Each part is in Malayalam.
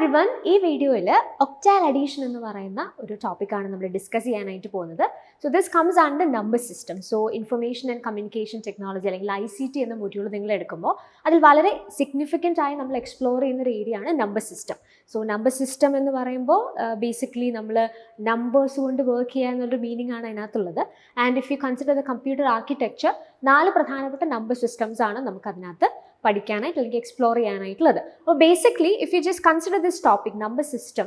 എവരിവൺ, ഈ വീഡിയോയിൽ ഒക്ടാൽ അഡീഷൻ എന്ന് പറയുന്ന ഒരു ടോപ്പിക്കാണ് നമ്മൾ ഡിസ്കസ് ചെയ്യാനായിട്ട് പോകുന്നത്. So this comes under number system. So information and communication technology അല്ലെങ്കിൽ ICT എന്ന മൊഡ്യൂൾ നിങ്ങൾ എടുക്കുമ്പോൾ അതിൽ വളരെ സിഗ്നിഫിക്കൻ്റ് ആയി നമ്മൾ എക്സ്പ്ലോർ ചെയ്യുന്ന ഒരു ഏരിയയാണ് number system. So number system എന്ന് പറയുമ്പോൾ ബേസിക്കലി നമ്മൾ നമ്പേഴ്സ് കൊണ്ട് വർക്ക് ചെയ്യുക എന്നൊരു മീനിങ് ആണ് അതിനകത്തുള്ളത്. And if you consider the computer architecture, 4 പ്രധാനപ്പെട്ട നമ്പർ സിസ്റ്റംസ് ആണ് നമുക്ക് അതിനകത്ത് പഠിക്കാനായിട്ട് അല്ലെങ്കിൽ എക്സ്പ്ലോർ ചെയ്യാനായിട്ടുള്ളത്. അപ്പോൾ basically if you just consider this topic number system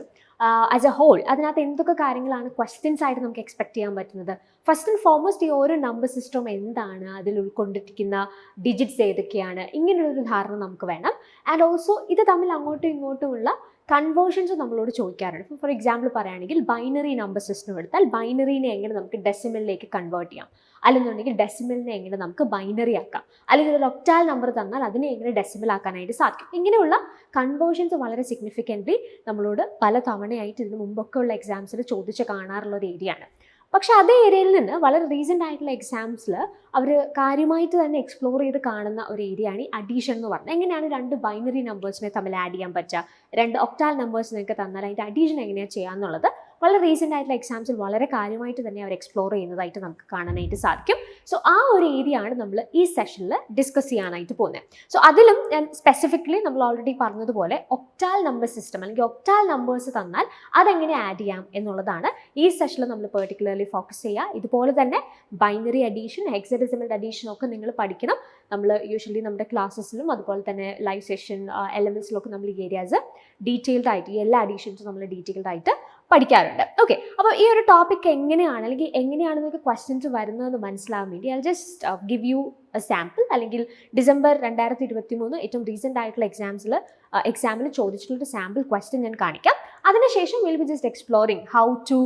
as a whole, അതിനകത്ത് എന്തൊക്കെ കാര്യങ്ങളാണ് ക്വസ്റ്റ്യൻസ് ആയിട്ട് നമുക്ക് എക്സ്പെക്ട് ചെയ്യാൻ പറ്റുന്നത്? ഫസ്റ്റ് ആൻഡ് ഫോർമോസ്റ്റ് ഈ ഓരോ നമ്പർ സിസ്റ്റം എന്താണ്, അതിൽ ഉൾക്കൊണ്ടിരിക്കുന്ന ഡിജിറ്റ്സ് ഏതൊക്കെയാണ്, ഇങ്ങനെയുള്ളൊരു ധാരണ നമുക്ക് വേണം. ആൻഡ് ഓൾസോ ഇത് തമ്മിൽ അങ്ങോട്ടും ഇങ്ങോട്ടുമുള്ള കൺവേർഷൻസ് നമ്മളോട് ചോദിക്കാറുണ്ട്. ഇപ്പോൾ ഫോർ എക്സാമ്പിൾ പറയുകയാണെങ്കിൽ ബൈനറി നമ്പർ സിസ്റ്റം എടുത്താൽ ബൈനറിനെ എങ്ങനെ നമുക്ക് ഡെസിമലിലേക്ക് കൺവേർട്ട് ചെയ്യാം, അല്ലെന്നുണ്ടെങ്കിൽ ഡെസിമലിനെ എങ്ങനെ നമുക്ക് ബൈനറി ആക്കാം, അല്ലെങ്കിൽ ഒരു ഒക്ടാൽ നമ്പർ തന്നാൽ അതിനെ എങ്ങനെ ഡെസിമൽ ആക്കാനായിട്ട് സാധിക്കും. ഇങ്ങനെയുള്ള കൺവേർഷൻസ് വളരെ സിഗ്നിഫിക്കൻ്റ്ലി നമ്മളോട് പല തവണയായിട്ട് ഇതിന് മുമ്പൊക്കെ ഉള്ള എക്സാംസിൽ ചോദിച്ച് കാണാറുള്ള ഒരു ഏരിയ ആണ്. പക്ഷേ അതേ ഏരിയയിൽ നിന്ന് വളരെ റീസെൻ്റ് ആയിട്ടുള്ള എക്സാംസിൽ അവർ കാര്യമായിട്ട് തന്നെ എക്സ്പ്ലോർ ചെയ്ത് കാണുന്ന ഒരു ഏരിയയാണ് ഈ അഡീഷൻ എന്ന് പറഞ്ഞാൽ. എങ്ങനെയാണ് 2 ബൈനറി നമ്പേഴ്സിനെ തമ്മിൽ ആഡ് ചെയ്യാൻ പറ്റുക, 2 ഒക്ടാൽ നമ്പേഴ്സ് നിങ്ങൾക്ക് തന്നാൽ അതിൻ്റെ അഡീഷൻ എങ്ങനെയാണ് ചെയ്യാന്നുള്ളത് വളരെ റീസെൻ്റ് ആയിട്ടുള്ള എക്സാംസിൽ വളരെ കാര്യമായിട്ട് തന്നെ അവർ എക്സ്പ്ലോർ ചെയ്യുന്നതായിട്ട് നമുക്ക് കാണാനായിട്ട് സാധിക്കും. സോ ആ ഒരു ഏരിയ ആണ് നമ്മൾ ഈ സെഷനിൽ ഡിസ്കസ് ചെയ്യാനായിട്ട് പോകുന്നത്. സോ അതിലും ഞാൻ സ്പെസിഫിക്കലി നമ്മൾ ഓൾറെഡി പറഞ്ഞതുപോലെ ഒക്ടാൽ നമ്പർ സിസ്റ്റം അല്ലെങ്കിൽ ഒക്ടാൽ നമ്പേഴ്സ് തന്നാൽ അതെങ്ങനെ ആഡ് ചെയ്യാം എന്നുള്ളതാണ് ഈ സെഷനിൽ നമ്മൾ പെർട്ടിക്കുലർലി ഫോക്കസ് ചെയ്യുക. ഇതുപോലെ തന്നെ ബൈനറി അഡീഷൻ, ഹെക്സാഡെസിമൽ അഡീഷൻ ഒക്കെ നിങ്ങൾ പഠിക്കണം. നമ്മൾ യൂഷ്വലി നമ്മുടെ ക്ലാസ്സസിലും അതുപോലെ തന്നെ ലൈവ് സെഷൻ LMSലൊക്കെ നമ്മൾ ഈ ഏരിയാസ് ഡീറ്റെയിൽഡ് ആയിട്ട് ഈ എല്ലാ അഡീഷൻസും നമ്മൾ ഡീറ്റെയിൽഡ് ആയിട്ട് പഠിക്കാറുണ്ട്. ഓക്കെ, അപ്പോൾ ഈ ഒരു ടോപ്പിക് എങ്ങനെയാണ് അല്ലെങ്കിൽ എങ്ങനെയാണ് നിങ്ങൾക്ക് ക്വസ്റ്റ്യൻസ് വരുന്നതെന്ന് മനസ്സിലാവാൻ വേണ്ടി I just give you A sample. അല്ലെങ്കിൽ ഡിസംബർ 2023 ഏറ്റവും റീസെൻ്റ് ആയിട്ടുള്ള എക്സാമിൽ ചോദിച്ചിട്ടുള്ളൊരു സാമ്പിൾ ക്വസ്റ്റ്യൻ ഞാൻ കാണിക്കാം. അതിനുശേഷം will be just exploring how to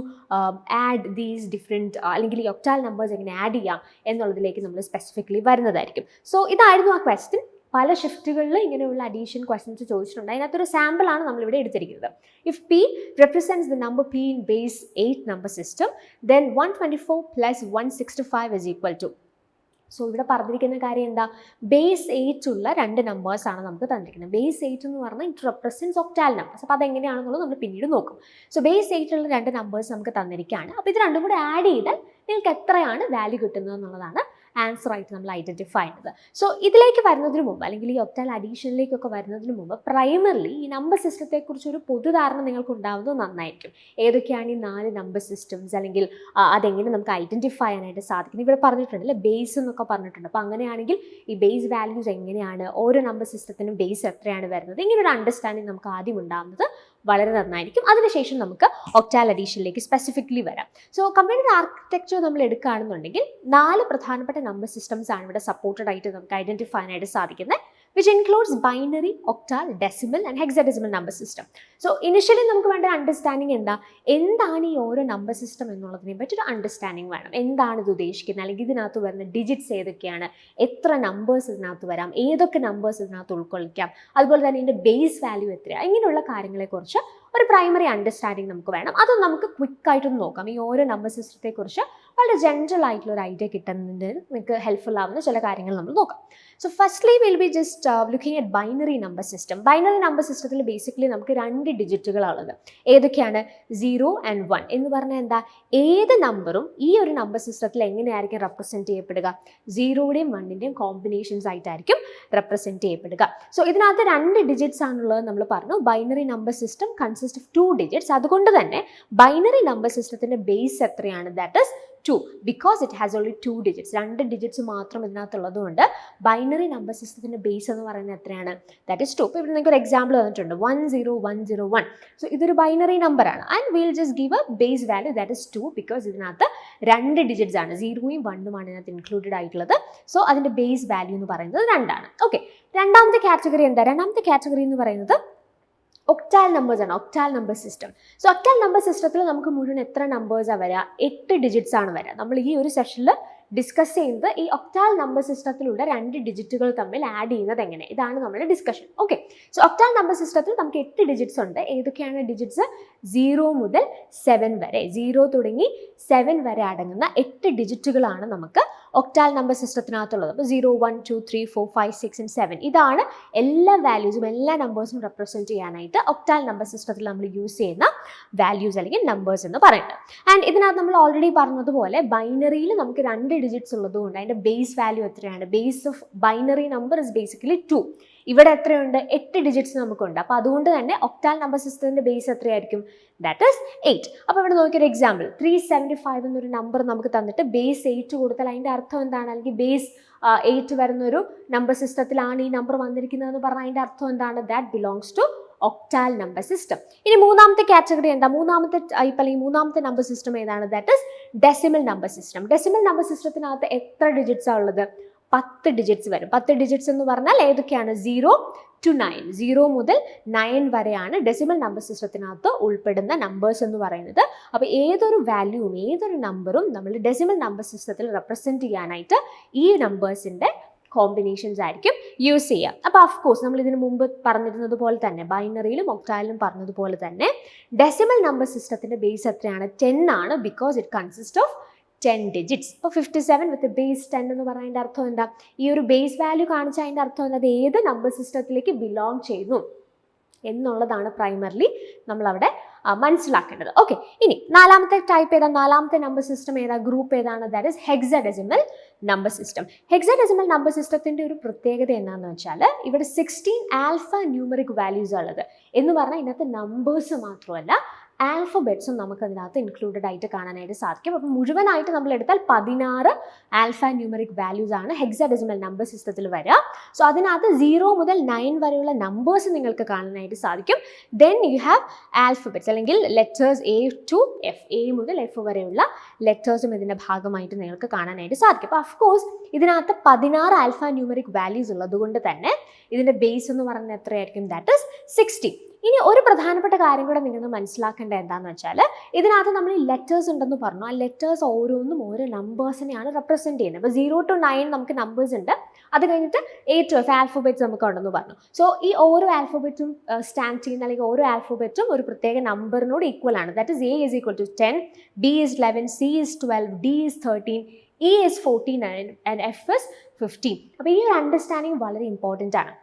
add these different അല്ലെങ്കിൽ ഈ ഒക്ടാൽ നമ്പേഴ്സ് എങ്ങനെ ആഡ് ചെയ്യാം എന്നുള്ളതിലേക്ക് നമ്മൾ സ്പെസിഫിക്കലി വരുന്നതായിരിക്കും. സോ ഇതായിരുന്നു ആ ക്വസ്റ്റ്യൻ. പല ഷിഫ്റ്റുകളിൽ ഇങ്ങനെയുള്ള അഡീഷൻ ക്വസ്റ്റ്യൻസ് ചോദിച്ചിട്ടുണ്ട്. അതിനകത്തൊരു സാമ്പിളാണ് നമ്മളിവിടെ എടുത്തിരിക്കുന്നത്. If P represents the number P in base 8 number system, then 124 plus 165 is equal to. So ഇവിടെ പറഞ്ഞിരിക്കുന്ന കാര്യം എന്താ? ബേസ് 8 ഉള്ള 2 നമ്പേഴ്സാണ് നമുക്ക് തന്നിരിക്കുന്നത്. ബേസ് 8 എന്ന് പറഞ്ഞാൽ ഇറ്റ് റെപ്രസെൻറ്റ്സ് ഒക്ടാൽ നമ്പേഴ്സ്. അപ്പോൾ അതെങ്ങനെയാണെന്നുള്ളത് നമ്മൾ പിന്നീട് നോക്കും. സോ ബേസ് 8 ഉള്ള 2 നമ്പേഴ്സ് നമുക്ക് തന്നിരിക്കുകയാണ്. അപ്പോൾ ഇത് രണ്ടും കൂടെ ആഡ് ചെയ്താൽ നിങ്ങൾക്ക് എത്രയാണ് വാല്യൂ കിട്ടുന്നത് എന്നുള്ളതാണ് ആൻസർ ആയിട്ട് നമ്മൾ ഐഡൻറ്റിഫൈ ചെയ്യുന്നത്. സോ ഇതിലേക്ക് വരുന്നതിന് മുമ്പ് അല്ലെങ്കിൽ ഈ ഒക്ടാൽ അഡീഷനിലേക്കൊക്കെ വരുന്നതിന് മുമ്പ് പ്രൈമറിലി ഈ നമ്പർ സിസ്റ്റത്തെക്കുറിച്ച് ഒരു പൊതുധാരണ നിങ്ങൾക്ക് ഉണ്ടാവുന്നത് നന്നായിരിക്കും. ഏതൊക്കെയാണ് ഈ 4 നമ്പർ സിസ്റ്റംസ്, അല്ലെങ്കിൽ അതെങ്ങനെ നമുക്ക് ഐഡൻറ്റിഫൈ ചെയ്യാനായിട്ട് സാധിക്കും. ഇവിടെ പറഞ്ഞിട്ടുണ്ടല്ലേ ബേസ് എന്നൊക്കെ പറഞ്ഞിട്ടുണ്ട്. അപ്പോൾ അങ്ങനെയാണെങ്കിൽ ഈ ബേസ് വാല്യൂസ് എങ്ങനെയാണ്, ഓരോ നമ്പർ സിസ്റ്റത്തിനും ബേസ് എത്രയാണ് വരുന്നത്, ഇങ്ങനൊരു അണ്ടർസ്റ്റാൻഡിങ് നമുക്ക് ആദ്യം ഉണ്ടാകുന്നത് വളരെ നന്നായിരിക്കും. അതിനുശേഷം നമുക്ക് ഒക്ടാൽ അഡീഷനിലേക്ക് സ്പെസിഫിക്കലി വരാം. സോ കമ്പ്യൂട്ടർ ആർക്കിടെക്ചർ നമ്മൾ എടുക്കുകയാണെന്നുണ്ടെങ്കിൽ 4 പ്രധാനപ്പെട്ട നമ്പർ സിസ്റ്റംസ് ആണ് ഇവിടെ സപ്പോർട്ടഡ് ആയിട്ട് നമുക്ക് ഐഡൻറ്റിഫൈ ചെയ്യാനായിട്ട് സാധിക്കുന്നത്, which includes binary, octal, decimal and hexadecimal number system. So initially നമുക്ക് വേണ്ട അണ്ടർസ്റ്റാൻഡിങ് എന്താണ് ഈ ഓരോ നമ്പർ സിസ്റ്റം എന്നുള്ളതിനെ പറ്റി ഒരു അണ്ടർസ്റ്റാൻഡിങ് വേണം. എന്താണ് ഇത് ഉദ്ദേശിക്കുന്നത്, അല്ലെങ്കിൽ ഇതിനകത്ത് വരുന്ന ഡിജിറ്റ്സ് ഏതൊക്കെയാണ്, എത്ര നമ്പേഴ്സ് ഇതിനകത്ത് വരാം, ഏതൊക്കെ നമ്പേഴ്സ് ഇതിനകത്ത് ഉൾക്കൊള്ളിക്കാം, അതുപോലെ തന്നെ ഇതിൻ്റെ ബേസ് വാല്യൂ എത്രയാണ്, ഇങ്ങനെയുള്ള കാര്യങ്ങളെക്കുറിച്ച് ഒരു പ്രൈമറി അണ്ടർസ്റ്റാൻഡിങ് നമുക്ക് വേണം. അത് നമുക്ക് ക്വിക്കായിട്ടൊന്ന് നോക്കാം. ഈ ഓരോ നമ്പർ സിസ്റ്റത്തെക്കുറിച്ച് വളരെ ജനറൽ ആയിട്ടുള്ള ഒരു ഐഡിയ കിട്ടുന്നതിന് നിങ്ങൾക്ക് ഹെൽപ്ഫുൾ ആവുന്ന ചില കാര്യങ്ങൾ നമ്മൾ നോക്കാം. So firstly will be just looking at binary number system. Binary number സിസ്റ്റത്തിൽ ബേസിക്കലി നമുക്ക് 2 ഡിജിറ്റുകളാണുള്ളത്. ഏതൊക്കെയാണ്? 0 and 1 എന്ന് പറഞ്ഞാൽ എന്താ? ഏത് നമ്പറും ഈ ഒരു നമ്പർ സിസ്റ്റത്തിൽ എങ്ങനെയായിരിക്കും റെപ്രസെൻറ്റ് ചെയ്യപ്പെടുക? 0യുടെയും 1ൻ്റെയും കോമ്പിനേഷൻസ് ആയിട്ടായിരിക്കും റെപ്രസെൻറ്റ് ചെയ്യപ്പെടുക. സോ ഇതിനകത്ത് 2 ഡിജിറ്റ്സ് ആണുള്ളത് നമ്മൾ പറഞ്ഞു. Binary number system consist of 2 digits. അതുകൊണ്ട് തന്നെ ബൈനറി നമ്പർ സിസ്റ്റത്തിൻ്റെ ബേസ് എത്രയാണ്? That is 2, because it has only 2 digits. 2 digits മാത്രം ഇതിനകത്തുള്ളതുകൊണ്ട് ബൈനറി നമ്പർ സിസ്റ്റത്തിൻ്റെ ബേസ് എന്ന് പറയുന്നത് എത്രയാണ്? That is 2. ഇപ്പോൾ ഇവിടെ നിങ്ങൾക്ക് ഒരു എക്സാമ്പിൾ തന്നിട്ടുണ്ട് 10101. സോ ഇതൊരു ബൈനറി നമ്പറാണ്. And will just give A base value that is 2, because ഇതിനകത്ത് 2 ഡിജിറ്റ്സ് ആണ്, 0യും 1ഉമാണ് ഇതിനകത്ത് ഇൻക്ലൂഡഡ് ആയിട്ടുള്ളത്. സോ അതിൻ്റെ ബേസ് വാല്യൂ എന്ന് പറയുന്നത് 2 ആണ്. ഓക്കെ, രണ്ടാമത്തെ കാറ്റഗറി എന്താ? രണ്ടാമത്തെ കാറ്റഗറി എന്ന് പറയുന്നത് ഒക്ടാൽ നമ്പേഴ്സ് ആണ്, octal number system. So octal number സിസ്റ്റത്തിൽ നമുക്ക് മുഴുവൻ എത്ര നമ്പേഴ്സാണ് വരിക? 8 ഡിജിറ്റ്സ് ആണ് വരിക. നമ്മൾ ഈ ഒരു സെഷനിൽ ഡിസ്കസ് ചെയ്യുന്നത് ഈ ഒക്ടാൽ നമ്പർ സിസ്റ്റത്തിലുള്ള 2 ഡിജിറ്റുകൾ തമ്മിൽ ആഡ് ചെയ്യുന്നത് എങ്ങനെ, ഇതാണ് നമ്മുടെ discussion. Okay, so octal number സിസ്റ്റത്തിൽ നമുക്ക് 8 ഡിജിറ്റ്സ് ഉണ്ട്. ഏതൊക്കെയാണ് ഡിജിറ്റ്സ്? 0 മുതൽ 7 വരെ, 0 തുടങ്ങി 7 വരെ അടങ്ങുന്ന 8 ഡിജിറ്റുകളാണ് നമുക്ക് ഒക്ടാൽ നമ്പർ സിസ്റ്റത്തിനകത്തുള്ളത്. അപ്പോൾ 0, 1, 2, 3, 4, 5, 6 and 7 ഇതാണ് എല്ലാ വാല്യൂസും എല്ലാ നമ്പേഴ്സും റെപ്രസെൻറ്റ് ചെയ്യാനായിട്ട് ഒക്ടാൽ നമ്പർ സിസ്റ്റത്തിൽ നമ്മൾ യൂസ് ചെയ്യുന്ന വാല്യൂസ് അല്ലെങ്കിൽ നമ്പേഴ്സ് എന്ന് പറയുന്നത്. ആൻഡ് ഇതിനകത്ത് നമ്മൾ ഓൾറെഡി പറഞ്ഞതുപോലെ ബൈനറിയിൽ നമുക്ക് 2 ഡിജിറ്റ്സ് ഉള്ളതുകൊണ്ട് അതിൻ്റെ ബേസ് വാല്യൂ എത്രയാണ്? Base of binary number is basically 2. ഇവിടെ എത്രയുണ്ട്? 8 ഡിജിറ്റ്സ് നമുക്കുണ്ട്. അപ്പോൾ അതുകൊണ്ട് തന്നെ ഒക്ടാൽ നമ്പർ സിസ്റ്റത്തിൻ്റെ ബേസ് എത്രയായിരിക്കും? That is 8. അപ്പോൾ ഇവിടെ നോക്കിയൊരു എക്സാമ്പിൾ 375 എന്നൊരു നമ്പർ നമുക്ക് തന്നിട്ട് ബേസ് 8 കൊടുത്താൽ അതിൻ്റെ അർത്ഥം എന്താണ്? അല്ലെങ്കിൽ ബേസ് 8 വരുന്നൊരു നമ്പർ സിസ്റ്റത്തിലാണ് ഈ നമ്പർ വന്നിരിക്കുന്നതെന്ന് പറഞ്ഞാൽ അതിൻ്റെ അർത്ഥം എന്താണ്? That belongs to octal number system. ഇനി മൂന്നാമത്തെ കാറ്റഗറി എന്താ? മൂന്നാമത്തെ ടൈപ്പ് അല്ലെങ്കിൽ മൂന്നാമത്തെ നമ്പർ സിസ്റ്റം ഏതാണ്? That is decimal number system. Decimal number സിസ്റ്റത്തിനകത്ത് എത്ര ഡിജിറ്റ്സാണ് ഉള്ളത്? 10 ഡിജിറ്റ്സ് വരും. 10 ഡിജിറ്റ്സ് എന്ന് പറഞ്ഞാൽ ഏതൊക്കെയാണ്? 0 to 9. 0 മുതൽ 9 വരെയാണ് ഡെസിമൽ നമ്പർ സിസ്റ്റത്തിനകത്ത് ഉൾപ്പെടുന്ന നമ്പേഴ്സ് എന്ന് പറയുന്നത്. അപ്പോൾ ഏതൊരു വാല്യൂവും ഏതൊരു നമ്പറും നമ്മൾ ഡെസിമൽ നമ്പർ സിസ്റ്റത്തിൽ റെപ്രസെൻറ്റ് ചെയ്യാനായിട്ട് ഈ നമ്പേഴ്സിൻ്റെ കോമ്പിനേഷൻസ് ആയിരിക്കും യൂസ് ചെയ്യുക. അപ്പോൾ അഫ്കോഴ്സ് നമ്മൾ ഇതിനു മുമ്പ് പറഞ്ഞിരുന്നത് പോലെ തന്നെ ബൈനറിയിലും ഒക്ടാലിലും പറഞ്ഞതുപോലെ തന്നെ ഡെസിമൽ നമ്പർ സിസ്റ്റത്തിൻ്റെ ബേസ് എത്രയാണ്? 10 ആണ്. Because it consist of 10 digits. ഇപ്പോൾ 57 വിത്ത് ബേസ് 10 എന്ന് പറയുന്നതിൻ്റെ അർത്ഥം എന്താ? ഈ ഒരു ബേസ് വാല്യൂ കാണിച്ച അതിൻ്റെ അർത്ഥം എന്താ? അത് ഏത് നമ്പർ സിസ്റ്റത്തിലേക്ക് ബിലോങ് ചെയ്യുന്നു എന്നുള്ളതാണ് പ്രൈമറിലി നമ്മളവിടെ മനസ്സിലാക്കേണ്ടത്. ഓക്കെ, ഇനി നാലാമത്തെ ടൈപ്പ് ഏതാ? നാലാമത്തെ നമ്പർ സിസ്റ്റം ഏതാ? ഗ്രൂപ്പ് ഏതാണ്? That is hexadecimal number system. Hexadecimal number സിസ്റ്റത്തിൻ്റെ ഒരു പ്രത്യേകത എന്താണെന്ന് വെച്ചാൽ ഇവിടെ 16 ആൽഫ ന്യൂമറിക് വാല്യൂസ് ഉള്ളത് എന്ന് പറഞ്ഞാൽ ഇതിനകത്ത് നമ്പേഴ്സ് മാത്രമല്ല ആൽഫബെറ്റ്സും നമുക്ക് അതിനകത്ത് ഇൻക്ലൂഡഡ് ആയിട്ട് കാണാനായിട്ട് സാധിക്കും. അപ്പം മുഴുവനായിട്ട് നമ്മൾ എടുത്താൽ 16 ആൽഫ ന്യൂമറിക് വാല്യൂസ് ആണ് ഹെക്സാഡെസിമൽ നമ്പർ സിസ്റ്റത്തിൽ വരിക. സോ അതിനകത്ത് 0 മുതൽ 9 വരെയുള്ള നമ്പേഴ്സ് നിങ്ങൾക്ക് കാണാനായിട്ട് സാധിക്കും. ദെൻ യു ഹാവ് ആൽഫബെറ്റ്സ് അല്ലെങ്കിൽ letters A to F, A മുതൽ F വരെയുള്ള ലെറ്റേഴ്സും ഇതിൻ്റെ ഭാഗമായിട്ട് നിങ്ങൾക്ക് കാണാനായിട്ട് സാധിക്കും. അപ്പോൾ അഫ്കോഴ്സ് ഇതിനകത്ത് 16 ആൽഫ ന്യൂമറിക് വാല്യൂസ് ഉള്ളതുകൊണ്ട് തന്നെ ഇതിൻ്റെ ബേസ് എന്ന് പറയുന്നത് എത്രയായിരിക്കും? That is 60. ഇനി ഒരു പ്രധാനപ്പെട്ട കാര്യം കൂടെ നിങ്ങൾ മനസ്സിലാക്കേണ്ടത് എന്താണെന്ന് വെച്ചാൽ ഇതിനകത്ത് നമ്മൾ ഈ ലെറ്റേഴ്സ് ഉണ്ടെന്ന് പറഞ്ഞു. ആ ലെറ്റേഴ്സ് ഓരോന്നും ഓരോ നമ്പേഴ്സിനെയാണ് റെപ്രസെൻറ്റ് ചെയ്യുന്നത്. അപ്പോൾ 0 to 9 നമുക്ക് നമ്പേഴ്സ് ഉണ്ട്. അത് കഴിഞ്ഞിട്ട് A to F ആൽഫബെറ്റ്സ് നമുക്ക് ഉണ്ടെന്ന് പറഞ്ഞു. സോ ഈ ഓരോ ആൽഫബെറ്റും സ്റ്റാൻഡ് ചെയ്യുന്ന അല്ലെങ്കിൽ ഓരോ ആൽഫബെറ്റും ഒരു പ്രത്യേക നമ്പറിനോട് ഈക്വൽ ആണ്. That is A is equal to 10, B is 11, C is 12, D is 13, E is 14 and F is 15. അപ്പോൾ ഈ ഒരു അണ്ടർസ്റ്റാൻഡിങ് വളരെ ഇമ്പോർട്ടൻ്റ് ആണ്.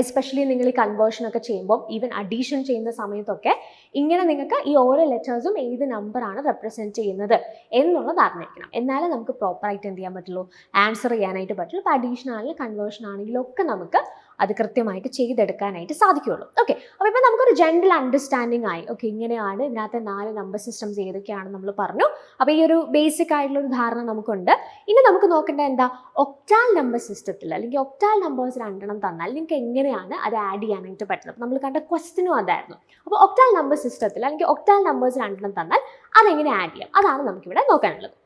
എസ്പെഷ്യലി നിങ്ങൾ ഈ കൺവേർഷനൊക്കെ ചെയ്യുമ്പോൾ ഈവൻ അഡീഷൻ ചെയ്യുന്ന സമയത്തൊക്കെ ഇങ്ങനെ നിങ്ങൾക്ക് ഈ ഓരോ ലെറ്റേഴ്സും ഏത് നമ്പറാണ് റെപ്രസെൻറ്റ് ചെയ്യുന്നത് എന്നുള്ളത് അറിഞ്ഞിരിക്കണം. എന്നാലേ നമുക്ക് പ്രോപ്പറായിട്ട് എന്ത് ചെയ്യാൻ പറ്റുള്ളൂ? ആൻസർ ചെയ്യാനായിട്ട് പറ്റുള്ളൂ. ഇപ്പോൾ അഡീഷൻ ആണെങ്കിലും കൺവേർഷൻ ആണെങ്കിലും ഒക്കെ നമുക്ക് അത് കൃത്യമായിട്ട് ചെയ്തെടുക്കാനായിട്ട് സാധിക്കുകയുള്ളൂ. ഓക്കെ, അപ്പോൾ ഇപ്പോൾ നമുക്കൊരു ജനറൽ അണ്ടർസ്റ്റാൻഡിങ് ആയി. ഓക്കെ, ഇങ്ങനെയാണ് ഇതിനകത്തെ 4 നമ്പർ സിസ്റ്റംസ് ഏതൊക്കെയാണെന്ന് നമ്മൾ പറഞ്ഞു. അപ്പോൾ ഈ ഒരു ബേസിക് ആയിട്ടുള്ള ഒരു ധാരണ നമുക്കുണ്ട്. ഇനി നമുക്ക് നോക്കേണ്ടത് എന്താ? ഒക്ടാൽ നമ്പർ സിസ്റ്റത്തിൽ അല്ലെങ്കിൽ ഒക്ടാൽ നമ്പേഴ്സ് 2 തന്നാൽ നിങ്ങൾക്ക് എങ്ങനെയാണ് അത് ആഡ് ചെയ്യാനായിട്ട് പറ്റുന്നത്? അപ്പോൾ നമ്മൾ കണ്ട ക്വസ്റ്റ്യനും അതായിരുന്നു. അപ്പോൾ ഒക്ടാൽ നമ്പർ സിസ്റ്റത്തിൽ അല്ലെങ്കിൽ ഒക്ടാൽ നമ്പേഴ്സ് 2 തന്നാൽ അതെങ്ങനെ ആഡ് ചെയ്യാം? അതാണ് നമുക്കിവിടെ നോക്കാനുള്ളത്.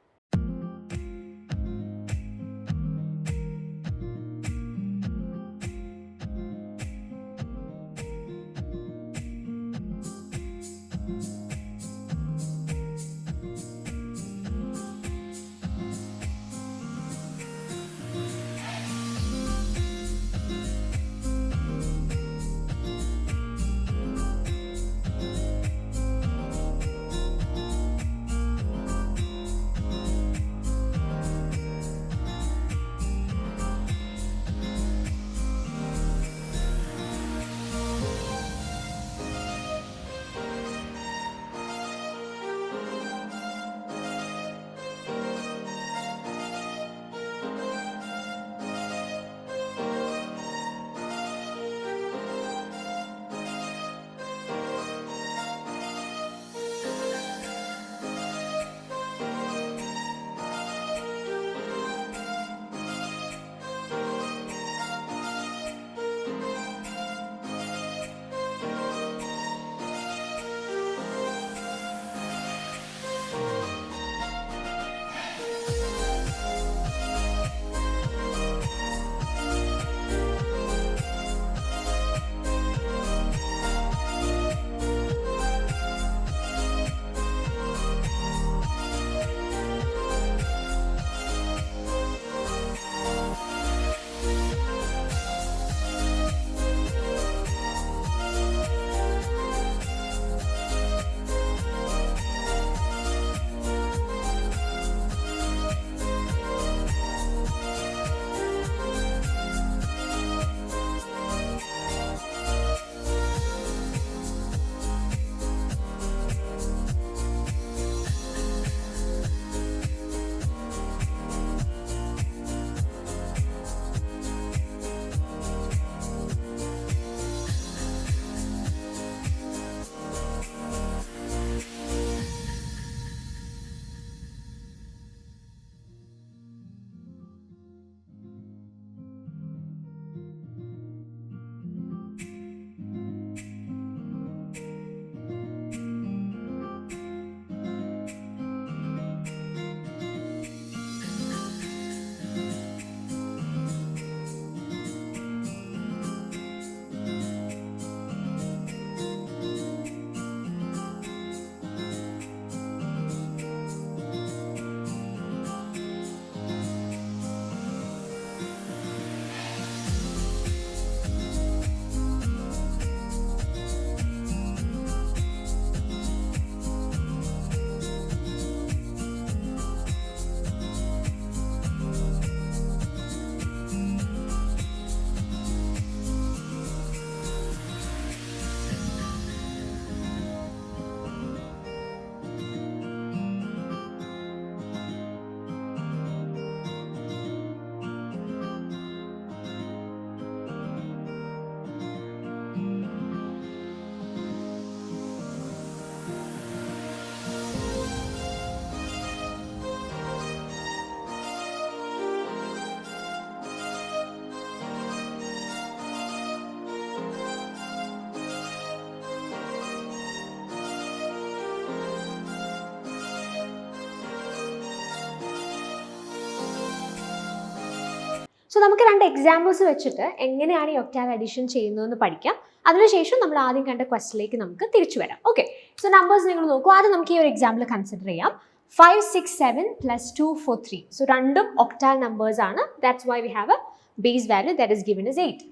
സോ നമുക്ക് 2 എക്സാമ്പിൾസ് വെച്ചിട്ട് എങ്ങനെയാണ് ഈ ഒക്ടാൽ അഡീഷൻ ചെയ്യുന്നതെന്ന് പഠിക്കാം. അതിനുശേഷം നമ്മൾ ആദ്യം കണ്ട ക്വസ്റ്റിലേക്ക് നമുക്ക് തിരിച്ചു വരാം. ഓക്കെ, സോ നമ്പേഴ്സ് നിങ്ങൾ നോക്കൂ. ആദ്യം നമുക്ക് ഈ ഒരു എക്സാമ്പിൾ കൺസിഡർ ചെയ്യാം. 5, 6, 7 plus 2, 4, 3. സോ രണ്ടും ഒക്ടാൽ നമ്പേഴ്സ് ആണ്. That's why we have A base value that is given as 8.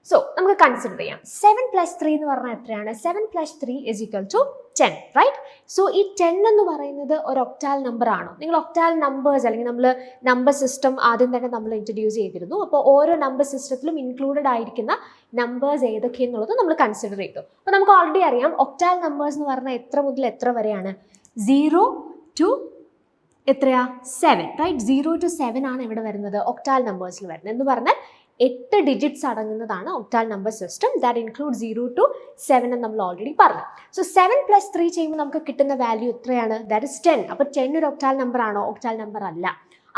So നമുക്ക് കൺസിഡർ ചെയ്യാം. 7 plus 3 എന്ന് പറഞ്ഞാൽ എത്രയാണ്? 7 plus 3 is equal to 10, right? So ഈ 10 എന്ന് പറയുന്നത് ഒരു ഒക്ടാൽ നമ്പർ ആണോ? നിങ്ങൾ ഒക്ടാൽ നമ്പേഴ്സ് അല്ലെങ്കിൽ നമ്മൾ നമ്പർ സിസ്റ്റം ആദ്യം തന്നെ നമ്മൾ ഇൻട്രൊഡ്യൂസ് ചെയ്തിരുന്നു. അപ്പോൾ ഓരോ നമ്പർ സിസ്റ്റത്തിലും ഇൻക്ലൂഡഡ് ആയിരിക്കുന്ന നമ്പേഴ്സ് ഏതൊക്കെയെന്നുള്ളത് നമ്മൾ കൺസിഡർ ചെയ്തു. അപ്പോൾ നമുക്ക് ഓൾറെഡി അറിയാം ഒക്ടാൽ നമ്പേഴ്സ് എന്ന് പറഞ്ഞാൽ എത്ര മുതൽ എത്ര വരെയാണ്? 0 to എത്രയാ? 7, റൈറ്റ്? 0 to 7 ആണ് ഇവിടെ വരുന്നത് ഒക്ടാൽ നമ്പേഴ്സിൽ വരുന്നത്. എന്ന് പറഞ്ഞാൽ 8 ഡിജിറ്റ്സ് അടങ്ങുന്നതാണ് octal number system. That include 0 to 7 എന്ന് നമ്മൾ ഓൾറെഡി പറഞ്ഞു. സോ 7 plus 3 ചെയ്യുമ്പോൾ നമുക്ക് കിട്ടുന്ന വാല്യൂ എത്രയാണ്? That is 10. അപ്പോൾ 10 ഒരു ഒക്ടാൽ നമ്പർ ആണോ? ഒക്ടാൽ നമ്പർ അല്ല.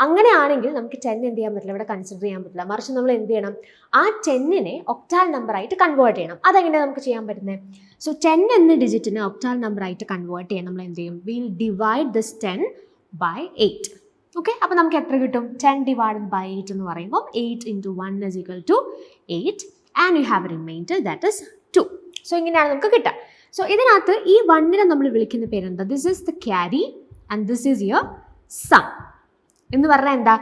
അങ്ങനെയാണെങ്കിൽ നമുക്ക് 10 എന്ത് ചെയ്യാൻ പറ്റില്ല, ഇവിടെ കൺസിഡർ ചെയ്യാൻ പറ്റില്ല. മറിച്ച് നമ്മൾ എന്ത് ചെയ്യണം? ആ 10നെ ഒക്ടാൽ നമ്പറായിട്ട് കൺവേർട്ട് ചെയ്യണം. അതെങ്ങനെയാണ് നമുക്ക് ചെയ്യാൻ പറ്റുന്നത്? സോ 10 എന്ന ഡിജിറ്റിനെ ഒക്ടാൽ നമ്പറായിട്ട് കൺവേർട്ട് ചെയ്യാൻ നമ്മൾ എന്ത് ചെയ്യും? Will divide this 10 by 8. Okay, അപ്പോൾ നമുക്ക് എത്ര കിട്ടും? 10 divided by 8 എന്ന് പറയുമ്പോൾ 8 into 1 is equal to 8 and you have a remainder that is 2. So ഇങ്ങനെയാണ് നമുക്ക് കിട്ടുക. സോ ഇതിനകത്ത് ഈ 1നെ നമ്മൾ വിളിക്കുന്ന പേരെന്താ? This is the carry and this is your sum എന്ന് പറഞ്ഞാൽ എന്താ?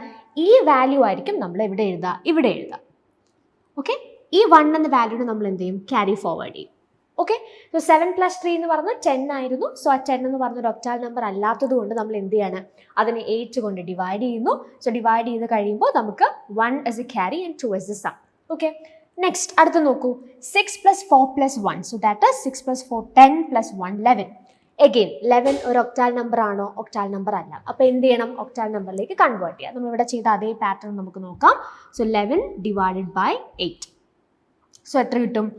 ഈ വാല്യൂ ആയിരിക്കും നമ്മൾ ഇവിടെ എഴുതുക. ഓക്കെ, ഈ 1 എന്ന വാല്യൂനെ നമ്മൾ എന്ത് ചെയ്യും? ക്യാരി ഫോർവേഡ് ചെയ്യും. ഓക്കെ, സോ 7 plus 3 എന്ന് പറഞ്ഞാൽ 10 ആയിരുന്നു. സോ ആ 10 എന്ന് പറഞ്ഞൊരു ഒക്ടാൽ നമ്പർ അല്ലാത്തത് കൊണ്ട് നമ്മൾ എന്ത് ചെയ്യാണ്? അതിനെ 8 കൊണ്ട് ഡിവൈഡ് ചെയ്യുന്നു. സോ ഡിവൈഡ് ചെയ്ത് കഴിയുമ്പോൾ നമുക്ക് 1 as a carry and 2 as a sum. Okay, next അടുത്ത് നോക്കൂ. 6 plus 4 plus 1. So that is 6 plus 4 10 plus 1 11. Again 11 ഒരു ഒക്ടാൽ നമ്പർ ആണോ? ഒക്ടാൽ നമ്പർ അല്ല. അപ്പോൾ എന്ത് ചെയ്യണം? ഒക്ടാൽ നമ്പറിലേക്ക് കൺവേർട്ട് ചെയ്യാം. നമ്മളിവിടെ ചെയ്ത അതേ പാറ്റേൺ നമുക്ക് നോക്കാം. So 11 divided by 8. സോ എത്ര കിട്ടും?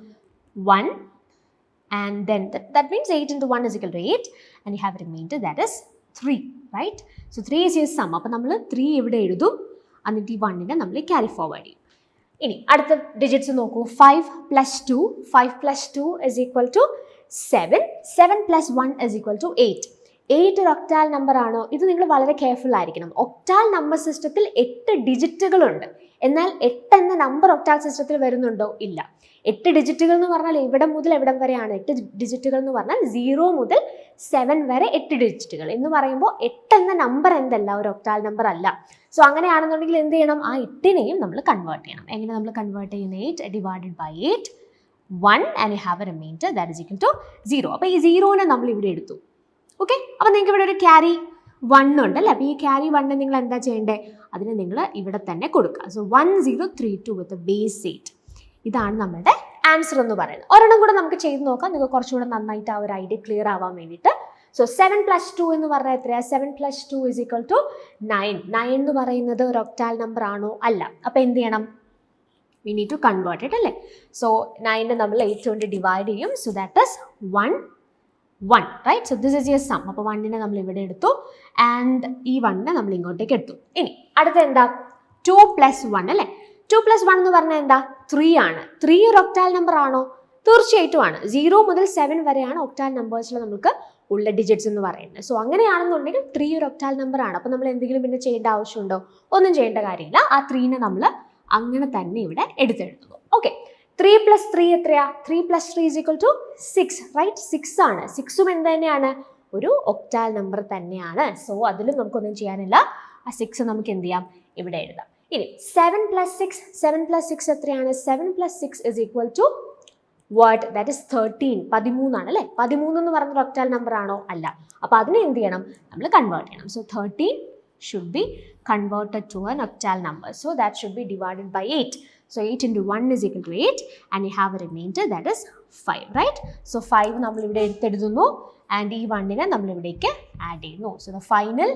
1. And then that means 8 into 1 is equal to 8 and you have a remainder that is 3, right? So 3 is your sum. അപ്പോൾ നമ്മൾ 3 ഇവിടെ എഴുതും, എന്നിട്ട് ഈ 1നെ നമ്മൾ ക്യാരി ഫോർവേഡ് ചെയ്യും. ഇനി അടുത്ത ഡിജിറ്റ്സ് നോക്കൂ. 5 plus 2. 5 plus 2 is equal to 7. 7 plus 1 is equal to 8. 8 ഒരു ഒക്ടാൽ നമ്പർ ആണോ? ഇത് നിങ്ങൾ വളരെ കെയർഫുൾ ആയിരിക്കണം. ഒക്ടാൽ നമ്പർ സിസ്റ്റത്തിൽ 8 ഡിജിറ്റുകളുണ്ട്. എന്നാൽ 8 എന്ന നമ്പർ ഒക്ടാൽ സിസ്റ്റത്തിൽ വരുന്നുണ്ടോ? ഇല്ല. 8 ഡിജിറ്റുകൾ എന്ന് പറഞ്ഞാൽ എവിടെ മുതൽ എവിടം വരെയാണ് 8 ഡിജിറ്റുകൾ എന്ന് പറഞ്ഞാൽ? 0 മുതൽ 7 വരെ 8 ഡിജിറ്റുകൾ എന്ന് പറയുമ്പോൾ 8 എന്ന നമ്പർ എന്തല്ല? ഒരു ഒക്ടാൽ നമ്പർ അല്ല. സോ അങ്ങനെയാണെന്നുണ്ടെങ്കിൽ എന്ത് ചെയ്യണം? ആ 8നെയും നമ്മൾ കൺവേർട്ട് ചെയ്യണം. എങ്ങനെ നമ്മൾ കൺവേർട്ട് ചെയ്യുന്ന? 8 divided by 8 1 and you have a remainder that is equal to 0. അപ്പോൾ ഈ 0നെ നമ്മൾ ഇവിടെ എടുത്തു. ഓക്കെ, അപ്പോൾ നിങ്ങൾക്ക് ഇവിടെ ഒരു ക്യാരി 1 ഉണ്ട് അല്ലേ? അപ്പോൾ ഈ ക്യാരി 1 നിങ്ങൾ എന്താ ചെയ്യേണ്ടത്? അതിനെ നിങ്ങൾ ഇവിടെ തന്നെ കൊടുക്കുക. So 1032 with a base 8. ഇതാണ് നമ്മളുടെ ആൻസർ എന്ന് പറയുന്നത്. ഒരെണ്ണം കൂടെ നമുക്ക് ചെയ്ത് നോക്കാം, നിങ്ങൾക്ക് കുറച്ചുകൂടെ നന്നായിട്ട് ആ ഒരു ഐഡിയ ക്ലിയർ ആവാൻ വേണ്ടിയിട്ട്. സോ 7 plus 2 എന്ന് പറഞ്ഞാൽ എത്രയാണ്? 7 plus 2 is equal to 9. 9 എന്ന് പറയുന്നത് ഒരു ഒക്ടാൽ നമ്പർ ആണോ? അല്ല. അപ്പോൾ എന്ത് ചെയ്യണം? we need to convert it അല്ലേ? സോ 9നെ നമ്മൾ 8 കൊണ്ട് ഡിവൈഡ് ചെയ്യും. So that is 1 right? So this is your sum. അപ്പോൾ 1നെ നമ്മൾ ഇവിടെ എടുത്തു ആൻഡ് ഈ 1നെ നമ്മൾ ഇങ്ങോട്ടേക്ക് എടുത്തു. ഇനി അടുത്ത എന്താ? 2 plus 1 അല്ലേ? 2 plus 1 എന്ന് പറഞ്ഞാൽ എന്താ? 3 ആണ്. 3 ഒരു ഒക്ടാൽ നമ്പർ ആണോ? തീർച്ചയായിട്ടും ആണ്. 0 മുതൽ 7 വരെയാണ് ഒക്ടാൽ നമ്പേഴ്സിൽ നമുക്ക് ഉള്ള ഡിജിറ്റ്സ് എന്ന് പറയുന്നത്. സോ അങ്ങനെയാണെന്നുണ്ടെങ്കിൽ 3 ഒരു ഒക്ടാൽ നമ്പർ ആണ്. അപ്പോൾ നമ്മൾ എന്തെങ്കിലും പിന്നെ ചെയ്യേണ്ട ആവശ്യമുണ്ടോ? ഒന്നും ചെയ്യേണ്ട കാര്യമില്ല. ആ 3നെ നമ്മൾ അങ്ങനെ തന്നെ ഇവിടെ എടുത്തെടുക്കുന്നു. ഓക്കെ, 3 plus 3 എത്രയാ? 3 plus 3 is equal to 6, right? 6 ആണ്. 6ഉം എന്ത് തന്നെയാണ്? ഒരു ഒക്ടാൽ നമ്പർ തന്നെയാണ്. സോ അതിലും നമുക്കൊന്നും ചെയ്യാനില്ല. ആ 6 നമുക്ക് എന്ത് ചെയ്യാം? ഇവിടെ എഴുതാം. ഇനി 7 plus 6. 7 plus 6 എത്രയാണ്? 7 plus 6 is equal to what? That is 13. 13 ആണ് അല്ലേ? 13 എന്ന് പറഞ്ഞൊരു ഒക്ടാൽ നമ്പർ ആണോ? അല്ല. അപ്പോൾ അതിനെ എന്ത് ചെയ്യണം? നമ്മൾ കൺവേർട്ട് ചെയ്യണം. So 13 should be converted to an octal number. So that should be divided by 8. So 8 into 1 is equal to 8 and you have a remainder that is 5, right? So 5 നമ്മൾ ഇവിടെ എടുത്തെഴുതുന്നു and ഈ 1നെ നമ്മൾ ഇവിടേക്ക് ആഡ് ചെയ്യുന്നു. So the final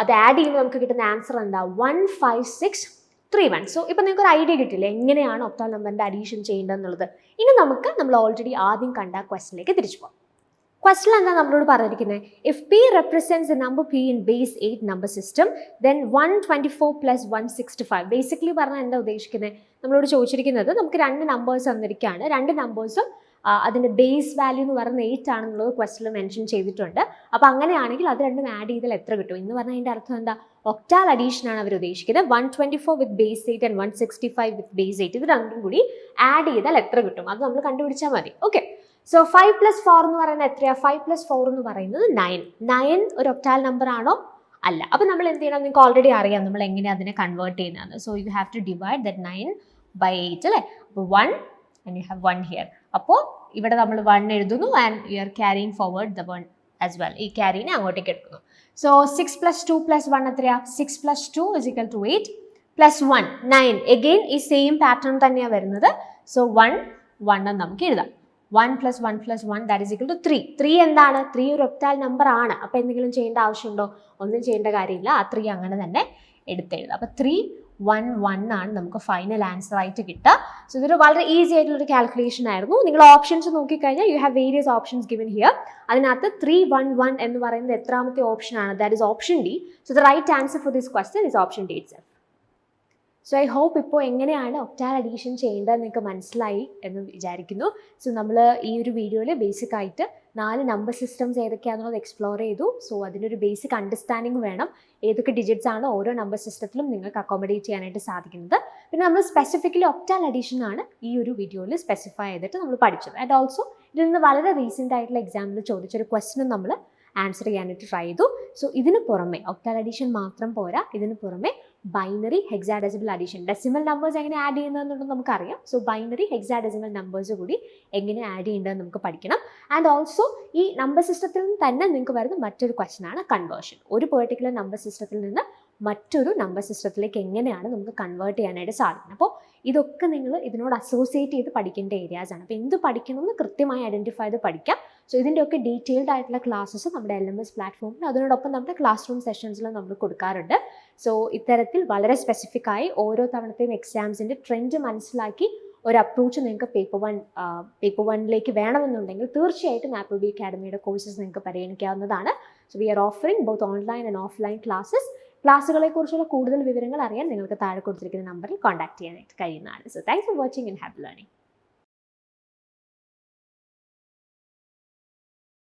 അത് ആഡ് ചെയ്യുമ്പോൾ നമുക്ക് കിട്ടുന്ന ആൻസർ എന്താ? 15631. സോ ഇപ്പോൾ നിങ്ങൾക്ക് ഒരു ഐഡിയ കിട്ടില്ലേ എങ്ങനെയാണ് ഒക്ടാൽ നമ്പറിൻ്റെ അഡീഷൻ ചെയ്യേണ്ടതെന്നുള്ളത്. ഇനി നമ്മൾ ഓൾറെഡി ആദ്യം കണ്ട ക്വസ്റ്റിനിലേക്ക് തിരിച്ചു പോകാം. ക്വസ്റ്റിൽ എന്താ നമ്മളോട് പറഞ്ഞിരിക്കുന്നത്? If P represents the number P in base 8 number system then 124 plus 165. Basically പറഞ്ഞാൽ എന്താ ഉദ്ദേശിക്കുന്നത്? നമ്മളോട് ചോദിച്ചിരിക്കുന്നത് നമുക്ക് 2 നമ്പേഴ്സ് തന്നിരിക്കുകയാണ്. 2 നമ്പേഴ്സും അതിൻ്റെ ബേസ് വാല്യൂ എന്ന് പറയുന്നത് 8 ആണെന്നുള്ളത് ക്വസ്റ്റിൽ മെൻഷൻ ചെയ്തിട്ടുണ്ട്. അപ്പോൾ അങ്ങനെയാണെങ്കിൽ അത് രണ്ടും ആഡ് ചെയ്താൽ എത്ര കിട്ടും എന്ന് പറഞ്ഞാൽ അതിൻ്റെ അർത്ഥം എന്താ, ഒക്ടാൽ അഡീഷൻ ആണ് അവർ ഉദ്ദേശിക്കുന്നത്. 124 വിത്ത് ബേസ് 8 ആൻഡ് 165 വിത്ത് ബേസ് 8 ഇത് രണ്ടും കൂടി ആഡ് ചെയ്താൽ എത്ര കിട്ടും അത് നമ്മൾ കണ്ടുപിടിച്ചാൽ മതി. ഓക്കെ, സോ 5 + 4 എന്ന് പറയുന്നത് എത്രയാണ്? 5 + 4 എന്ന് പറയുന്നത് 9. 9 ഒരു ഒക്ടാൽ നമ്പർ ആണോ? അല്ല. അപ്പോൾ നമ്മൾ എന്ത് ചെയ്യണം, നിങ്ങൾക്ക് ഓൾറെഡി അറിയാം നമ്മൾ എങ്ങനെ അതിനെ കൺവേർട്ട് ചെയ്യുന്നതെന്ന്. So you have to divide that 9 by 8 അല്ലേ. അപ്പോൾ 1 and you have 1 here. അപ്പോൾ ഇവിടെ നമ്മൾ 1 എഴുതുന്നു and you are carrying forward the 1 as well. ഈ ക്യാരീനെ അങ്ങോട്ടേക്ക് എടുക്കുന്നു. സോ 6 + 2 + 1 എത്രയാ? 6 + 2 = 8 + 1 9. എഗെയിൻ ഈ സെയിം പാറ്റേൺ തന്നെയാണ് വരുന്നത്. സോ 1 എന്ന് നമുക്ക് എഴുതാം. 1 + 1 + 1 that is equal to 3. 3 എന്താണ്? 3 ഒരു ഒക്ടാൽ നമ്പർ ആണ്. അപ്പോൾ എന്തെങ്കിലും ചെയ്യേണ്ട ആവശ്യമുണ്ടോ? ഒന്നും ചെയ്യേണ്ട കാര്യമില്ല. ആ 3 അങ്ങനെ തന്നെ എടുത്തെഴുതാം. അപ്പോൾ 3 1 1 ആണ് നമുക്ക് ഫൈനൽ ആൻസർ ആയിട്ട് കിട്ടുക. സോ ഇതൊരു വളരെ ഈസി ആയിട്ടുള്ളൊരു കാൽക്കുലേഷൻ ആയിരുന്നു. നിങ്ങൾ ഓപ്ഷൻസ് നോക്കിക്കഴിഞ്ഞാൽ you have various options given here. അതിനകത്ത് 3 1 1 എന്ന് പറയുന്നത് എത്രാമത്തെ ഓപ്ഷൻ ആണ്? That is option D. So the right answer for this question is option D itself. So I hope ഇപ്പോൾ എങ്ങനെയാണ് ഒക്ടാൽ അഡീഷൻ ചെയ്യേണ്ടതെന്ന് നിങ്ങൾക്ക് മനസ്സിലായി എന്ന് വിചാരിക്കുന്നു. സോ നമ്മൾ ഈ ഒരു വീഡിയോയിൽ ബേസിക് ആയിട്ട് 4 നമ്പർ സിസ്റ്റംസ് ഏതൊക്കെയാണെന്നുള്ളത് എക്സ്പ്ലോർ ചെയ്തു. സോ അതിനൊരു ബേസിക് അണ്ടർസ്റ്റാൻഡിങ് വേണം, ഏതൊക്കെ ഡിജിറ്റ്സ് ആണ് ഓരോ നമ്പർ സിസ്റ്റത്തിലും നിങ്ങൾക്ക് അക്കോമഡേറ്റ് ചെയ്യാനായിട്ട് സാധിക്കുന്നത്. പിന്നെ നമ്മൾ സ്പെസിഫിക്കലി ഒക്ടാൽ അഡീഷൻ ആണ് ഈ ഒരു വീഡിയോയിൽ സ്പെസിഫൈ ചെയ്തിട്ട് നമ്മൾ പഠിച്ചത്. ആൻഡ് ഓൾസോ ഇതിൽ നിന്ന് വളരെ റീസെൻ്റ് ആയിട്ടുള്ള എക്സാമിൽ ചോദിച്ചൊരു ക്വസ്റ്റ്യനും നമ്മൾ ആൻസർ ചെയ്യാനായിട്ട് ട്രൈ ചെയ്തു. സോ ഇതിന് പുറമെ ഒക്ടാൽ അഡീഷൻ മാത്രം പോരാ, ഇതിന് പുറമെ binary hexadecimal addition, decimal numbers എങ്ങനെ ആഡ് ചെയ്യുന്നതെന്നുള്ളത് നമുക്കറിയാം. സോ ബൈനറി ഹെക്സാഡെസിമൽ നമ്പേഴ്സ് കൂടി എങ്ങനെ ആഡ് ചെയ്യേണ്ടതെന്ന് നമുക്ക് പഠിക്കണം. ആൻഡ് ഓൾസോ ഈ നമ്പർ സിസ്റ്റത്തിൽ നിന്ന് തന്നെ നിങ്ങൾക്ക് വരുന്ന മറ്റൊരു ക്വസ്റ്റ്യൻ ആണ് കൺവേർഷൻ. ഒരു പെർട്ടിക്കുലർ നമ്പർ സിസ്റ്റത്തിൽ നിന്ന് മറ്റൊരു നമ്പർ സിസ്റ്റത്തിലേക്ക് എങ്ങനെയാണ് നമുക്ക് കൺവേർട്ട് ചെയ്യാനായിട്ട് സാധിക്കുന്നത്. അപ്പോൾ ഇതൊക്കെ നിങ്ങൾ ഇതിനോട് അസോസിയേറ്റ് ചെയ്ത് പഠിക്കേണ്ട ഏരിയാസ് ആണ്. അപ്പോൾ എന്ത് പഠിക്കണമെന്ന് കൃത്യമായി ഐഡൻറ്റിഫൈ ചെയ്ത് പഠിക്കാം. സോ ഇതിൻ്റെയൊക്കെ ഡീറ്റെയിൽഡ് ആയിട്ടുള്ള ക്ലാസ്സസ് നമ്മുടെ LMS പ്ലാറ്റ്ഫോമിൽ അതിനോടൊപ്പം നമ്മുടെ ക്ലാസ് റൂം സെഷൻസിലും നമ്മൾ കൊടുക്കാറുണ്ട്. സോ ഇത്തരത്തിൽ വളരെ സ്പെസിഫിക് ആയി ഓരോ തവണത്തെയും എക്സാംസിൻ്റെ ട്രെൻഡ് മനസ്സിലാക്കി ഒരു അപ്രോച്ച് നിങ്ങൾക്ക് പേപ്പർ 1ലേക്ക് വേണമെന്നുണ്ടെങ്കിൽ തീർച്ചയായിട്ടും Appleby അക്കാഡമിയുടെ കോഴ്സസ് നിങ്ങൾക്ക് പരിഗണിക്കാവുന്നതാണ്. So we are offering both online and offline classes. ക്ലാസ്സുകളെക്കുറിച്ചുള്ള കൂടുതൽ വിവരങ്ങൾ അറിയാൻ നിങ്ങൾക്ക് താഴെ കൊടുത്തിരിക്കുന്ന നമ്പറിൽ കോൺടാക്ട് ചെയ്യാനായിട്ട് കഴിയുന്നതാണ്. So thanks for watching and happy learning.